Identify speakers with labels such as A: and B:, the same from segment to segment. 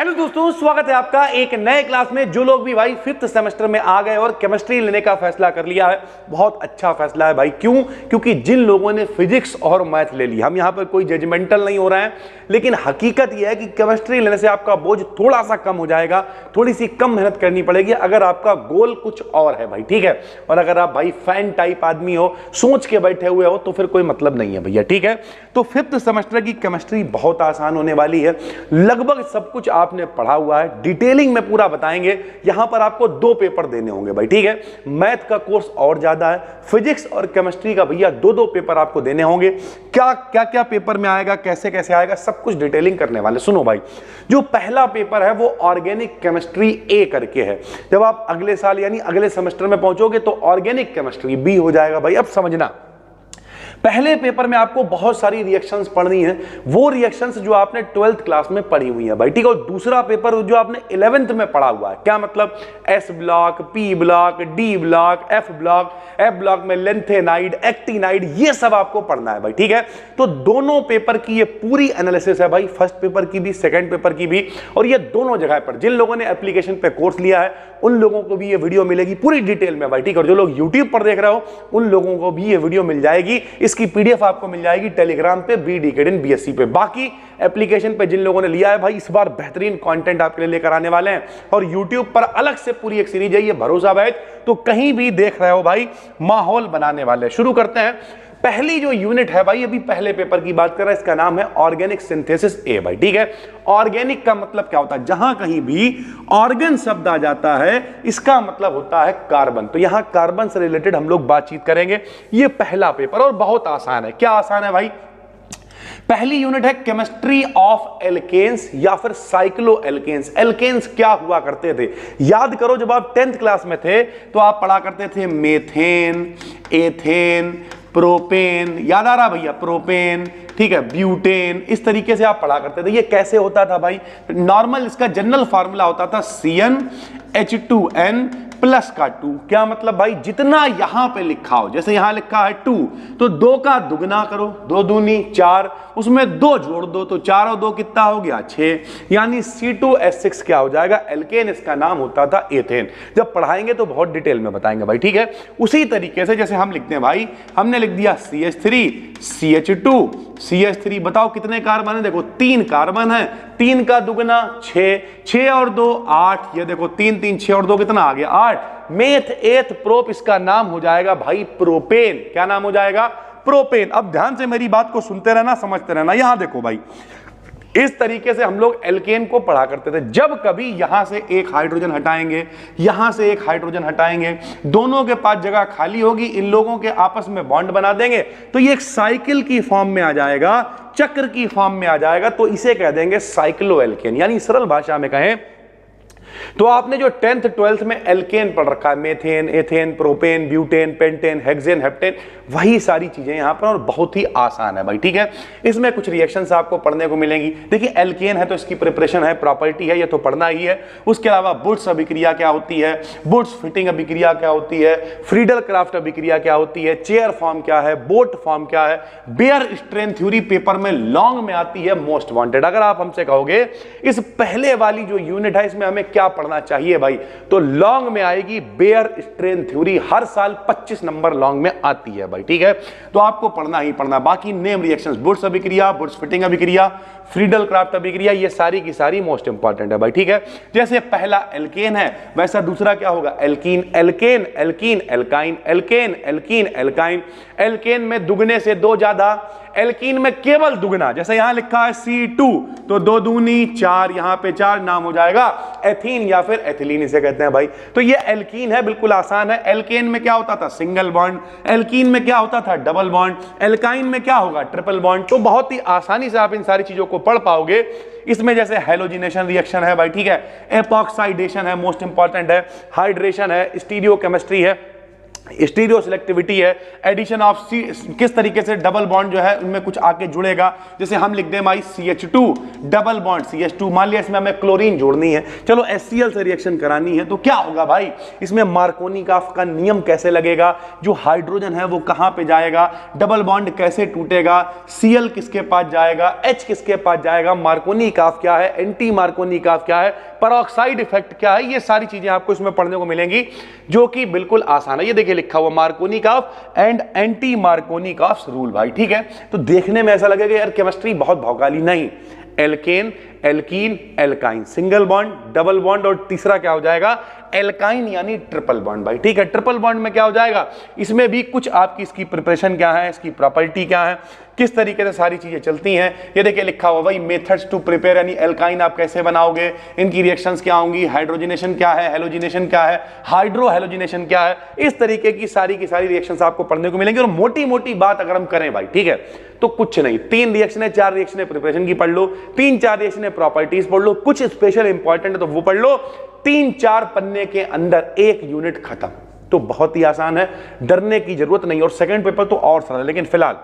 A: Hello दोस्तों, स्वागत है आपका एक नए क्लास में। जो लोग भी भाई 5th सेमेस्टर में आ गए और केमिस्ट्री लेने का फैसला कर लिया है, बहुत अच्छा फैसला है भाई। क्यों? क्योंकि जिन लोगों ने फिजिक्स और मैथ ले ली, हम यहां पर कोई जजमेंटल नहीं हो रहे हैं, लेकिन हकीकत यह है कि केमिस्ट्री लेने से आपका बोझ थोड़ा सा कम हो जाएगा, थोड़ी सी कम मेहनत करनी पड़ेगी अगर आपका गोल कुछ और है भाई, ठीक है। और अगर आप भाई फैन टाइप आदमी हो, सोच के बैठे हुए हो, तो फिर कोई मतलब नहीं है भैया, ठीक है। तो 5th सेमेस्टर की केमिस्ट्री बहुत आसान होने वाली है। लगभग सब कुछ आपने पढ़ा हुआ है, डिटेलिंग में पूरा बताएंगे। यहां पर आपको 2 पेपर देने होंगे भाई, ठीक है। मैथ का कोर्स और ज्यादा है, फिजिक्स और केमिस्ट्री का भैया 2-2 पेपर आपको देने होंगे। क्या क्या क्या पेपर में आएगा, कैसे कैसे आएगा, सब कुछ डिटेलिंग करने वाले। सुनो भाई, जो पहला पेपर है वो ऑर्गेनिक केमिस्ट्री ए करके है। जब आप अगले साल यानी अगले सेमेस्टर में पहुंचोगे तो ऑर्गेनिक केमिस्ट्री बी हो जाएगा भाई। अब समझना, पहले पेपर में आपको बहुत सारी रिएक्शंस पढ़नी है, वो रिएक्शंस जो आपने 12th क्लास में पढ़ी हुई है भाई, ठीक है। और दूसरा पेपर जो आपने 11th में पढ़ा हुआ है, क्या मतलब, S block, P block, D block, F block में लेंथेनाइड, एक्टिनाइड, ये सब आपको पढ़ना है भाई, ठीक है। तो दोनों पेपर की ये पूरी एनालिसिस है भाई, फर्स्ट पेपर की भी, सेकंड पेपर की भी। और ये दोनों जगह पर जिन लोगों ने एप्लीकेशन पे कोर्स लिया है उन लोगों को भी ये वीडियो मिलेगी पूरी डिटेल में भाई, ठीक है। और जो लोग यूट्यूब पर देख रहे हो उन लोगों को भी ये वीडियो मिल जाएगी। इसकी पीडीएफ आपको मिल जाएगी टेलीग्राम पे, BDKD BSc पे। बाकी एप्लीकेशन पे जिन लोगों ने लिया है भाई, इस बार बेहतरीन कंटेंट आपके लिए लेकर आने वाले हैं। और यूट्यूब पर अलग से पूरी एक सीरीज है, ये भरोसा बैच, तो कहीं भी देख रहे हो भाई, माहौल बनाने वाले। शुरू करते हैं। पहली जो यूनिट है भाई, अभी पहले पेपर की बात कर रहा है, इसका नाम है ऑर्गेनिक सिंथेसिस ए भाई, ठीक है। ऑर्गेनिक का मतलब क्या होता है? जहां कहीं भी ऑर्गन शब्द आ जाता है, इसका मतलब होता है कार्बन। तो यहां कार्बन से रिलेटेड हम लोग बातचीत करेंगे। ये पहला पेपर और बहुत आसान है। क्या आसान है भाई? पहली यूनिट है केमिस्ट्री ऑफ एल्केन्स या फिर साइक्लो एल्केन्स। एल्केन्स क्या हुआ करते थे? याद करो, जब आप 10th क्लास में थे तो आप पढ़ा करते थे मेथेन, एथेन, प्रोपेन, याद आ रहा भैया, प्रोपेन, ठीक है, ब्यूटेन, इस तरीके से आप पढ़ा करते थे। ये कैसे होता था भाई? नॉर्मल इसका जनरल फार्मूला होता था CnH2n प्लस का 2। क्या मतलब भाई? जितना यहां पे लिखा हो, जैसे यहां लिखा है 2, तो 2 का दुगना करो, 2 दूनी 4, उसमें 2 जोड़ दो, तो 4 और 2 कितना हो गया? 6, यानी C2H6 क्या हो जाएगा? एल्केन। इसका नाम होता था एथेन। जब पढ़ाएंगे तो बहुत डिटेल में बताएंगे भाई, ठीक है। उसी तरीके से जैसे हम लिखते हैं भाई, हमने लिख दिया CH3, CH2, CH3, बताओ कितने कार्बन है? देखो 3 कार्बन है, 3 का दुगना 6, 6 और 2 8, ये देखो 3 3 6 और 2 कितना आ गया? 8। मेथ एथ प्रोप, इसका नाम हो जाएगा भाई प्रोपेन। क्या नाम हो जाएगा? प्रोपेन। अब ध्यान से मेरी बात को सुनते रहना, समझते रहना। यहां देखो भाई, इस तरीके से हम लोग एल्केन को पढ़ा करते थे। जब कभी यहां से एक हाइड्रोजन हटाएंगे, यहां से एक हाइड्रोजन हटाएंगे, दोनों के पास जगह खाली होगी, इन लोगों के आपस में बॉन्ड बना देंगे, तो ये एक साइकिल की फॉर्म में आ जाएगा, चक्र की फॉर्म में आ जाएगा। तो इसे कह देंगे साइक्लो एल्केन। यानी सरल भाषा में कहें तो आपने जो 10th 12th में एल्केन पढ़ रखा है, methane, ethane, propane, butane, pentane, hexane, heptane, वही सारी चीजें यहां पर, और बहुत ही आसान है भाई, ठीक है। इसमें कुछ रिएक्शंस आपको पढ़ने को मिलेंगी। देखिए एल्केन है तो इसकी प्रिपरेशन है, प्रॉपर्टी है, ये तो पढ़ना ही है। उसके अलावा बुट्स अभिक्रिया क्या होती है, बुट्स फिटिंग अभिक्रिया क्या होती है, फ्रीडल क्राफ्ट अभिक्रिया क्या होती है, चेयर फॉर्म क्या है, बोट फॉर्म क्या है, बेयर स्ट्रेन थ्योरी पेपर में लॉन्ग में आती है, मोस्ट वांटेड। अगर आप हमसे कहोगे इस पहले वाली जो यूनिट है इसमें हमें क्या पढ़ना चाहिए भाई, तो लॉन्ग में आएगी बेयर स्ट्रेन थ्योरी। हर साल 25 नंबर लॉन्ग में आती है भाई, ठीक है। तो आपको पढ़ना ही पढ़ना। बाकी नेम रिएक्शंस, बुट्स अभिक्रिया, बुट्स फिटिंग अभिक्रिया, फ्रीडल क्राफ्ट अभिक्रिया, ये सारी की सारी मोस्ट इंपॉर्टेंट है भाई, ठीक है। जैसे पहला एल्केन है, वैसा दूसरा क्या होगा? Alkene. Alkane, alkene, alkyne, alkane, alkene, alkyne. Alkane में दुगने से 2 ज्यादा, एल्कीन में केवल दुगना। जैसे यहां लिखा है C2, तो 2 दूनी 4, यहां पे 4, नाम हो जाएगा एथीन या फिर एथिलीन, इसे कहते हैं भाई। तो ये एल्कीन है, बिल्कुल आसान है। एल्केन में क्या होता था? Single bond. एल्कीन में क्या होता था? Double bond. एल्काइन में क्या होगा? Triple bond. तो बहुत ही आसानी से आप इन सारी चीजों को पढ़ पाओगे। इसमें जैसे हैलोजिनेशन रिएक्शन है भाई, ठीक है, एपॉक्साइडेशन है, मोस्ट इंपॉर्टेंट है, हाइड्रेशन है, स्टीरियोकेमिस्ट्री है, स्टीरियो सिलेक्टिविटी है, एडिशन ऑफ किस तरीके से डबल बॉन्ड जो है उनमें कुछ आके जुड़ेगा। जैसे हम लिख दें भाई CH2 डबल बॉन्ड CH2, मान लिया इसमें हमें क्लोरीन जोड़नी है, चलो HCl से रिएक्शन करानी है, तो क्या होगा भाई, इसमें मार्कोनिकॉफ का नियम कैसे लगेगा, जो हाइड्रोजन है वो कहां पे जाएगा, डबल बॉन्ड कैसे टूटेगा, Cl किसके पास जाएगा, H किसके पास जाएगा, मार्कोनिकॉफ क्या है, एंटी मार्कोनिकॉफ क्या है, पेरोक्साइड इफेक्ट क्या है, ये सारी चीजें आपको इसमें पढ़ने को मिलेंगी जो कि बिल्कुल आसान है। ये देखिए लिखा हुआ Markovnikov and anti Markovnikov rule भाई, ठीक है। तो देखने में ऐसा लगेगा यार केमिस्ट्री बहुत भौकाली, नहीं, alkane, alkene, alkyne, single bond, double bond और तीसरा क्या हो जाएगा, एल्काइन यानी ट्रिपल बॉन्ड भाई, ठीक है। ट्रिपल बॉन्ड में क्या हो जाएगा, इसमें भी कुछ आपकी इसकी प्रिपरेशन क्या है, इसकी प्रॉपर्टी क्या है, किस तरीके से सारी चीजें चलती हैं, ये देखिए लिखा हुआ भाई मेथड्स टू प्रिपेयर, यानी एल्काइन आप कैसे बनाओगे, इनकी रिएक्शंस क्या होंगी, हाइड्रोजनेशन क्या है, हेलोजिनेशन क्या है, हाइड्रो हेलोजिनेशन क्या है, इस तरीके की सारी रिएक्शंस आपको पढ़ने को मिलेंगे। और मोटी मोटी बात अगर हम करें भाई, ठीक है, तो कुछ नहीं, 3 रिएक्शन है, 4 रिएक्शन है प्रिपरेशन की पढ़ लो, 3-4 रिएक्शन है प्रॉपर्टीज पढ़ लो, कुछ स्पेशल इंपॉर्टेंट है तो वो पढ़ लो, 3-4 पन्ने के अंदर एक यूनिट खत्म। तो बहुत ही आसान है, डरने की जरूरत नहीं। और सेकंड पेपर तो और सरल है, लेकिन फिलहाल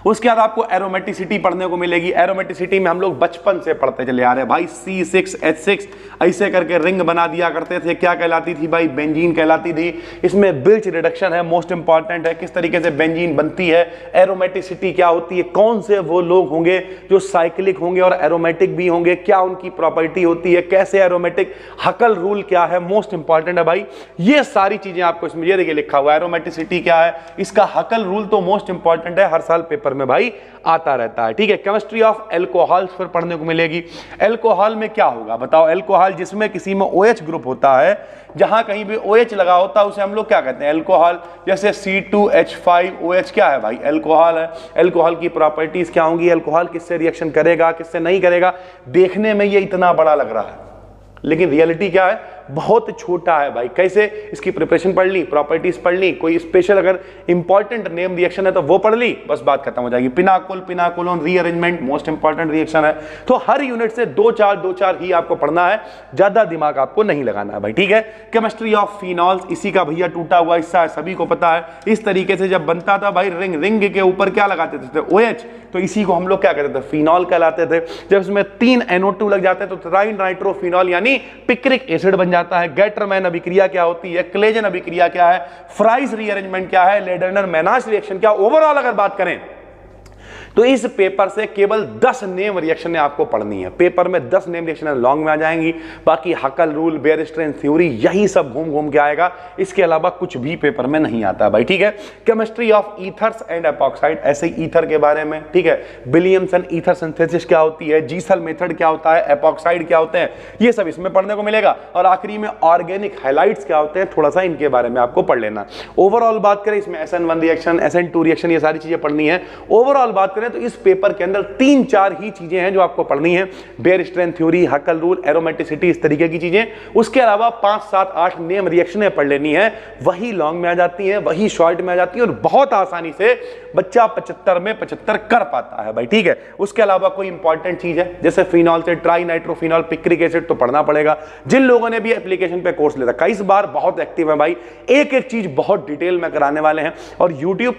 A: उसके बाद आपको एरोमेटिसिटी पढ़ने को मिलेगी। एरोमेटिसिटी में हम लोग बचपन से पढ़ते चले आ रहे हैं भाई, C6H6 ऐसे करके रिंग बना दिया करते थे, क्या कहलाती थी भाई, बेंजीन कहलाती थी। इसमें बिल्च रिडक्शन है, मोस्ट इंपॉर्टेंट है, किस तरीके से बेंजीन बनती है, एरोमेटिसिटी क्या होती है, कौन से वो लोग होंगे जो साइक्लिक होंगे और एरोमेटिक भी होंगे, क्या उनकी प्रॉपर्टी होती है, कैसे एरोमेटिक, हकल रूल क्या है, मोस्ट इंपॉर्टेंट है भाई। ये सारी चीजें आपको इसमें ये देखिए लिखा हुआ है, एरोमेटिसिटी क्या है, इसका हकल रूल तो मोस्ट इंपॉर्टेंट है, हर साल पेपर में भाई आता रहता है, ठीक है। केमिस्ट्री ऑफ एल्कोहल्स पर पढ़ने को मिलेगी। एल्कोहल में क्या होगा बताओ, एल्कोहल जिसमें किसी में OH ग्रुप होता है, जहां कहीं भी OH लगा होता है उसे हम लोग क्या कहते हैं, एल्कोहल। जैसे C2H5OH क्या है भाई, एल्कोहल है। एल्कोहल की प्रॉपर्टीज क्या होंगी, एल्कोहल किससे रिएक्शन करेगा, किससे नहीं करेगा। देखने में ये इतना बड़ा लग रहा है, लेकिन रियलिटी क्या है, बहुत छोटा है भाई। कैसे, इसकी प्रिपरेशन पढ़ ली, प्रॉपर्टीज पढ़ ली, कोई स्पेशल अगर इंपॉर्टेंट नेम रिएक्शन है तो वो पढ़ ली, बस बात खत्म हो जाएगी। Pinacol, pinacolone rearrangement most important reaction है। तो हर यूनिट से 2-4 ही आपको पढ़ना है, ज्यादा दिमाग आपको नहीं लगाना है भाई, ठीक है। केमिस्ट्री ऑफ फिनॉल्स, इसी का भैया टूटा हुआ हिस्सा है, सभी को पता है। इस तरीके से जब बनता था भाई रिंग के ऊपर क्या लगाते थे, OH, तो इसी को हम लोग क्या कहते थे, फिनॉल कहलाते थे। जब इसमें 3 NO2 लग जाते हैं तो ट्राई नाइट्रोफिनॉल यानी पिक्रिक एसिड बन जाता है। गैटरमैन अभिक्रिया क्या होती है, क्लेजन अभिक्रिया क्या है, फ्राइज रीअरेंजमेंट क्या है, लेडर्नर मैनाश रिएक्शन क्या। ओवरऑल अगर बात करें तो इस पेपर से केवल 10 नेम रिएक्शन आपको पढ़नी है। पेपर में 10 नेम रिएक्शन लॉन्ग में आ जाएंगी, बाकी Huckel rule, Baeyer strain theory, यही सब घूम के आएगा। इसके अलावा कुछ भी पेपर में नहीं आता भाई, ठीक है। Chemistry of ethers and epoxide, ऐसे ईथर के बारे में, ठीक है। विलियमसन ईथर सिंथेसिस क्या होती है, जीसल मेथड क्या होता है, एपॉक्साइड क्या होते हैं, ये सब इसमें पढ़ने को मिलेगा। और आखिरी में ऑर्गेनिक हाइलाइट्स क्या होते हैं, थोड़ा सा इनके बारे में आपको पढ़ लेना। ओवरऑल बात करें इसमें SN1 रिएक्शन, SN2 रिएक्शन, ये सारी चीजें पढ़नी है। ओवरऑल बात करें तो इस पेपर के अंदर 3-4 ही चीजें हैं जो आपको पढ़नी है, Baeyer strain theory, Huckel rule, aromaticity, इस तरीके की चीजें। उसके अलावा 5-7-8 नेम रिएक्शनें पढ़ लेनी है, वही लॉन्ग में आ जाती हैं, वही शॉर्ट में आ जाती हैं, और बहुत आसानी से बच्चा 75 में 75 कर पाता है भाई, ठीक है। उसके अलावा कोई इंपॉर्टेंट चीज है जैसे फिनॉल से ट्राई नाइट्रोफिनॉल, पिक्रिक एसिड, तो पढ़ना पड़ेगा। जिन लोगों ने भी एप्लीकेशन पे कोर्स ले रखा, इस बार बहुत एक्टिव है भाई, एक चीज बहुत डिटेल में कराने वाले हैं। और यूट्यूब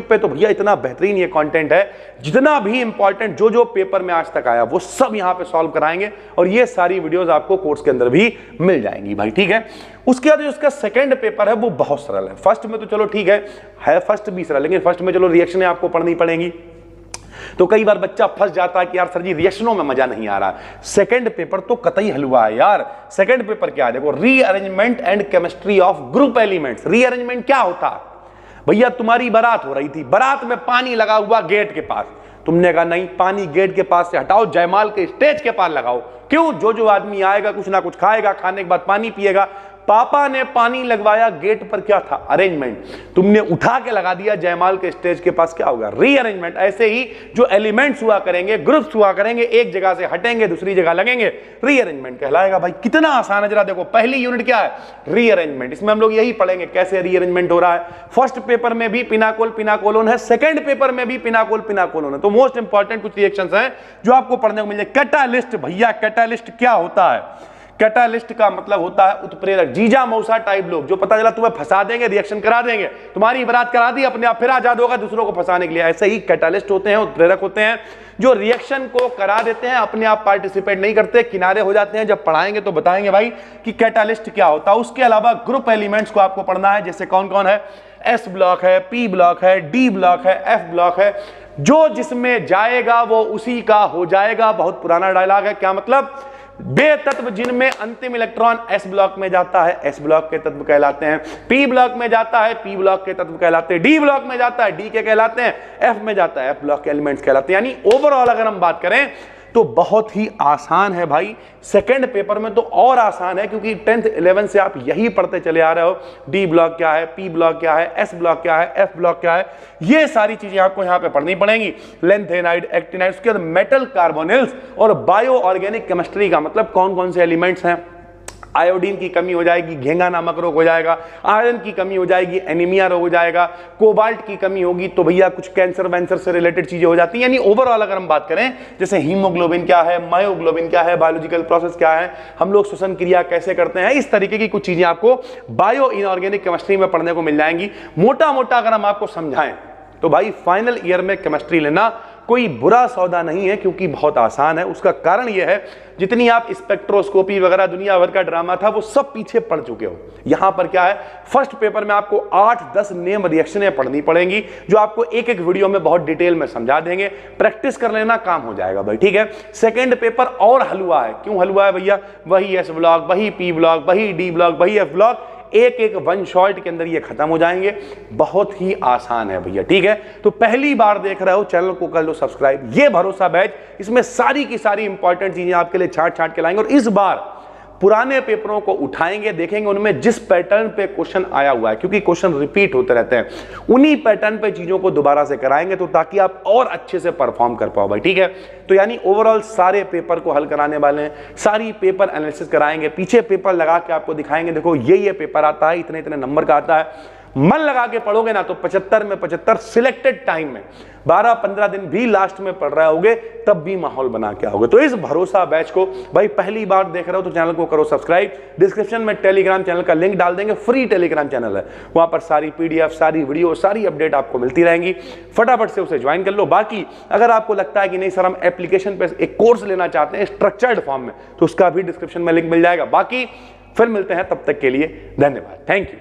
A: पे तो भैया इतना बेहतरीन ये कंटेंट है, जितना भी इंपॉर्टेंट जो पेपर में आज तक आया वो सब यहां पे सॉल्व कराएंगे, और ये सारी वीडियोस आपको कोर्स के अंदर भी मिल जाएंगी भाई, ठीक है। उसके बाद जो उसका सेकंड पेपर है वो बहुत सरल है। फर्स्ट में तो चलो ठीक है फर्स्ट भी सरल, लेकिन फर्स्ट में चलो रिएक्शनें आपको पढ़नी पड़ेंगी। तो कई बार बच्चा फंस जाता है कि यार सर जी रिएक्शनों में मजा नहीं आ रहा। सेकंड पेपर तो कतई हलवा है यार। सेकंड पेपर क्या है, देखो, rearrangement and chemistry of group elements. Rearrangement क्या होता, भैया तुम्हारी बारात हो रही थी, बारात में पानी लगा हुआ गेट के पास, तुमने कहा नहीं, पानी गेट के पास से हटाओ, जयमाल के स्टेज के पास लगाओ। क्यों, जो आदमी आएगा कुछ ना कुछ खाएगा, खाने के बाद पानी पिएगा। पापा ने पानी लगवाया गेट पर, क्या था, अरेंजमेंट। तुमने उठा के लगा दिया जयमाल के स्टेज के पास, क्या होगा, रीअरेंजमेंट। ऐसे ही जो एलिमेंट्स हुआ करेंगे, ग्रुप्स हुआ करेंगे, एक जगह से हटेंगे दूसरी जगह लगेंगे, रीअरेंजमेंट कहलाएगा भाई। कितना आसान है, जरा देखो, पहली यूनिट क्या है, रीअरेंजमेंट। इसमें हम लोग यही पढ़ेंगे कैसे रीअरेंजमेंट हो रहा है। फर्स्ट पेपर में भी पिनाकोल पिनाकोलोन है, सेकंड पेपर में भी पिनाकोल पिनाकोलोन है। तो मोस्ट इंपॉर्टेंट कुछ रिएक्शंस हैं जो आपको पढ़ने को मिल जाए। कैटालिस्ट, भैया कैटालिस्ट क्या होता है, कैटालिस्ट का मतलब होता है उत्प्रेरक। जीजा मौसा टाइप लोग जो पता चला तुम्हें फंसा देंगे, रिएक्शन करा देंगे, तुम्हारी बरात करा दी, अपने आप फिर आजाद होगा दूसरों को फंसाने के लिए। ऐसे ही कैटालिस्ट होते हैं, उत्प्रेरक होते हैं, जो रिएक्शन को करा देते हैं, अपने आप पार्टिसिपेट नहीं करते, किनारे हो जाते हैं। जब पढ़ाएंगे तो बताएंगे भाई कि कैटालिस्ट क्या होता है। उसके अलावा ग्रुप एलिमेंट्स को आपको पढ़ना है, जैसे कौन कौन है, एस ब्लॉक है, पी ब्लॉक है, डी ब्लॉक है, एफ ब्लॉक है। जो जिसमें जाएगा वो उसी का हो जाएगा। बहुत पुराना डायलॉग है। क्या मतलब? वे तत्व जिनमें अंतिम इलेक्ट्रॉन एस ब्लॉक में जाता है, एस ब्लॉक के तत्व कहलाते हैं। पी ब्लॉक में जाता है, पी ब्लॉक के तत्व कहलाते हैं। डी ब्लॉक में जाता है, डी के कहलाते हैं। एफ में जाता है, एफ ब्लॉक के एलिमेंट्स कहलाते हैं। यानी ओवरऑल अगर हम बात करें तो बहुत ही आसान है भाई। सेकंड पेपर में तो और आसान है, क्योंकि 10th 11th से आप यही पढ़ते चले आ रहे हो। डी ब्लॉक क्या है, पी ब्लॉक क्या है, एस ब्लॉक क्या है, एफ ब्लॉक क्या है, ये सारी चीजें आपको यहां पे पढ़नी पड़ेंगी। लेंथेनाइड, एक्टिनाइड, उसके बाद मेटल कार्बोनिल्स और बायो ऑर्गेनिक केमिस्ट्री का मतलब कौन कौन से एलिमेंट्स हैं। आयोडीन की कमी हो जाएगी, घेंगा नामक रोग हो जाएगा। आयरन की कमी हो जाएगी, एनीमिया रोग हो जाएगा। कोबाल्ट की कमी होगी तो भैया कुछ कैंसर वैंसर से रिलेटेड चीजें हो जाती हैं। यानी ओवरऑल अगर हम बात करें, जैसे हीमोग्लोबिन क्या है, मायोग्लोबिन क्या है, बायोलॉजिकल प्रोसेस क्या है, हम लोग श्वसन क्रिया कैसे करते हैं, इस तरीके की कुछ चीजें आपको बायो इनऑर्गेनिक केमिस्ट्री में पढ़ने को मिल जाएंगी। मोटा मोटा अगर हम आपको समझाएं तो भाई फाइनल ईयर में केमिस्ट्री लेना कोई बुरा सौदा नहीं है, क्योंकि बहुत आसान है। उसका कारण यह है, जितनी आप स्पेक्ट्रोस्कोपी वगैरह दुनिया भर का ड्रामा था वो सब पीछे पड़ चुके हो। यहां पर क्या है, फर्स्ट पेपर में आपको 8-10 नेम रिएक्शनें पढ़नी पड़ेंगी, जो आपको एक एक वीडियो में बहुत डिटेल में समझा देंगे। प्रैक्टिस कर लेना, काम हो जाएगा भाई, ठीक है। सेकेंड पेपर और हलवा है। क्यों हलवा है भैया? वही एस ब्लॉक, वही पी ब्लॉक, वही डी ब्लॉक, वही एफ ब्लॉक, एक एक वन शॉट के अंदर ये खत्म हो जाएंगे। बहुत ही आसान है भैया, ठीक है। तो पहली बार देख रहे हो, चैनल को कर लो सब्सक्राइब। ये भरोसा बैच, इसमें सारी की सारी इंपॉर्टेंट चीजें आपके लिए छाट छाट के लाएंगे। और इस बार पुराने पेपरों को उठाएंगे, देखेंगे उनमें जिस पैटर्न पे क्वेश्चन आया हुआ है, क्योंकि क्वेश्चन रिपीट होते रहते हैं, उन्हीं पैटर्न पे चीजों को दोबारा से कराएंगे, तो ताकि आप और अच्छे से परफॉर्म कर पाओ भाई, ठीक है। तो यानी ओवरऑल सारे पेपर को हल कराने वाले हैं, सारी पेपर एनालिसिस कराएंगे, पीछे पेपर लगा के आपको दिखाएंगे, देखो ये पेपर आता है, इतने इतने नंबर का आता है। मन लगा के पढ़ोगे ना तो 75 में 75 सिलेक्टेड टाइम में 12-15 दिन भी लास्ट में पढ़ रहे होगे, तब भी माहौल बना के आओगे। तो इस भरोसा बैच को भाई पहली बार देख रहे हो तो चैनल को करो सब्सक्राइब। डिस्क्रिप्शन में टेलीग्राम चैनल का लिंक डाल देंगे, फ्री टेलीग्राम चैनल है, वहां पर सारी पीडीएफ, सारी वीडियो, सारी अपडेट आपको मिलती रहेंगी। फटाफट से उसे ज्वाइन कर लो। बाकी अगर आपको लगता है कि नहीं सर हम एप्लीकेशन पे एक कोर्स लेना चाहते हैं स्ट्रक्चर्ड फॉर्म में, तो उसका भी डिस्क्रिप्शन में लिंक मिल जाएगा। बाकी फिर मिलते हैं, तब तक के लिए धन्यवाद, थैंक यू।